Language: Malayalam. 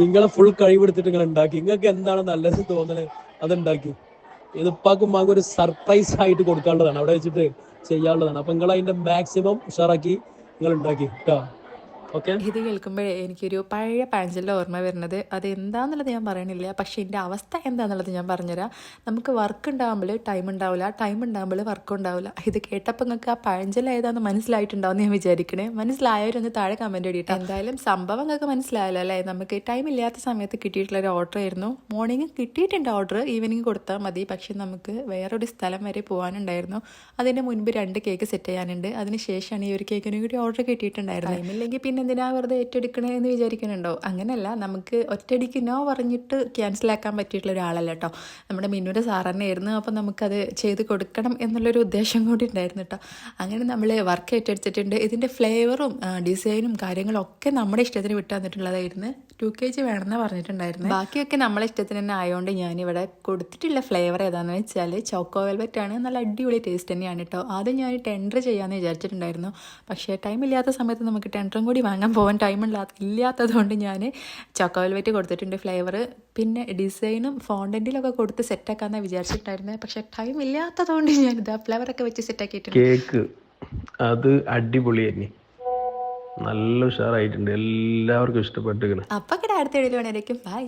നിങ്ങളെ ഫുൾ കഴിവെടുത്തിട്ട് നിങ്ങൾ ഉണ്ടാക്കി. നിങ്ങൾക്ക് എന്താണ് നല്ലത് തോന്നുന്നത് അതുണ്ടാക്കി. ഇത് ഉപ്പാക്കും ഉമ്മാക്കും ഒരു സർപ്രൈസ് ആയിട്ട് കൊടുക്കാനുള്ളതാണ്, അവിടെ വെച്ചിട്ട് ചെയ്യാനുള്ളതാണ്. അപ്പൊ നിങ്ങൾ അതിന്റെ മാക്സിമം ഉഷാറാക്കി നിങ്ങൾ ഉണ്ടാക്കി കേട്ടോ. ഓക്കെ. ഇത് കേൾക്കുമ്പോഴേ എനിക്കൊരു പഴയ പാഞ്ചലിൻ്റെ ഓർമ്മ വരുന്നത്. അത് എന്താണെന്നുള്ളത് ഞാൻ പറയണില്ല, പക്ഷേ എൻ്റെ അവസ്ഥ എന്താണെന്നുള്ളത് ഞാൻ പറഞ്ഞുതരാം. നമുക്ക് വർക്ക് ഉണ്ടാകുമ്പോൾ ടൈം ഉണ്ടാവില്ല, ടൈം ഉണ്ടാകുമ്പോൾ വർക്ക് ഉണ്ടാവില്ല. ഇത് കേട്ടപ്പോൾ നിങ്ങൾക്ക് ആ പഴഞ്ചൽ ഏതാണെന്ന് മനസ്സിലായിട്ടുണ്ടാവും ഞാൻ വിചാരിക്കണേ. മനസ്സിലായവരൊന്ന് താഴെ കമൻറ്റ് ഇടിയിട്ട്. എന്തായാലും സംഭവം നിങ്ങൾക്ക് മനസ്സിലായല്ലോ അല്ലേ. നമുക്ക് ടൈം ഇല്ലാത്ത സമയത്ത് കിട്ടിയിട്ടുള്ള ഒരു ഓർഡർ ആയിരുന്നു. മോർണിംഗ് കിട്ടിയിട്ടുണ്ട് ഓർഡർ, ഈവനിങ് കൊടുത്താൽ മതി. പക്ഷെ നമുക്ക് വേറൊരു സ്ഥലം വരെ പോകാനുണ്ടായിരുന്നു. അതിന് മുൻപ് 2 കേക്ക് സെറ്റ് ചെയ്യാനുണ്ട്. അതിന് ശേഷമാണ് ഈ ഒരു കേക്കിനും കൂടി ഓർഡർ കിട്ടിയിട്ടുണ്ടായിരുന്നു. ടൈമില്ലെങ്കിൽ പിന്നെ എന്തിനാ വെറുതെ ഏറ്റെടുക്കണേ എന്ന് വിചാരിക്കുന്നുണ്ടോ? അങ്ങനെയല്ല, നമുക്ക് ഒറ്റയടിക്ക് നോ പറഞ്ഞിട്ട് ക്യാൻസലാക്കാൻ പറ്റിയിട്ടുള്ള ഒരാളല്ല കേട്ടോ. നമ്മുടെ മിന്നുവിൻ്റെ സാർ തന്നെയായിരുന്നു. അപ്പോൾ നമുക്കത് ചെയ്ത് കൊടുക്കണം എന്നുള്ളൊരു ഉദ്ദേശം കൂടി ഉണ്ടായിരുന്നു കേട്ടോ. അങ്ങനെ നമ്മൾ വർക്ക് ഏറ്റെടുത്തിട്ടുണ്ട്. ഇതിൻ്റെ ഫ്ലേവറും ഡിസൈനും കാര്യങ്ങളും ഒക്കെ നമ്മുടെ ഇഷ്ടത്തിന് വിട്ടു തന്നിട്ടുള്ളതായിരുന്നു. 2 kg വേണമെന്ന് പറഞ്ഞിട്ടുണ്ടായിരുന്നു. ബാക്കിയൊക്കെ നമ്മളെ ഇഷ്ടത്തിന് തന്നെ ആയതുകൊണ്ട് ഞാനിവിടെ കൊടുത്തിട്ടുള്ള ഫ്ലേവർ ഏതാണെന്ന് വെച്ചാൽ ചോക്കോ വെൽവെറ്റ് ആണ്. നല്ല അടിപൊളി ടേസ്റ്റ് തന്നെയാണ് കേട്ടോ. ആദ്യം ഞാൻ ടെൻഡർ ചെയ്യാമെന്ന് വിചാരിച്ചിട്ടുണ്ടായിരുന്നു. പക്ഷേ ടൈം ഇല്ലാത്ത സമയത്ത് നമുക്ക് ടെൻഡറും കൂടി വാങ്ങാൻ പോകാൻ ടൈം ഇല്ലാത്തത് കൊണ്ട് ഞാൻ ചോക്കോ വെൽവെറ്റ് കൊടുത്തിട്ടുണ്ട് ഫ്ലേവർ. പിന്നെ ഡിസൈനും ഫോണ്ടൻറ്റിലൊക്കെ കൊടുത്ത് സെറ്റാക്കാമെന്നാണ് വിചാരിച്ചിട്ടുണ്ടായിരുന്നത്. പക്ഷേ ടൈം ഇല്ലാത്തതുകൊണ്ട് ഞാനിതാ ഫ്ലേവറൊക്കെ വെച്ച് സെറ്റാക്കിയിട്ടുണ്ട്. കേക്ക് അത് അടിപൊളി തന്നെ, നല്ല ഉഷാറായിട്ടുണ്ട്, എല്ലാവർക്കും ഇഷ്ടപ്പെട്ടിരിക്കണം. അപ്പം അടുത്ത വീഡിയോയിലായിരിക്കും. ബൈ.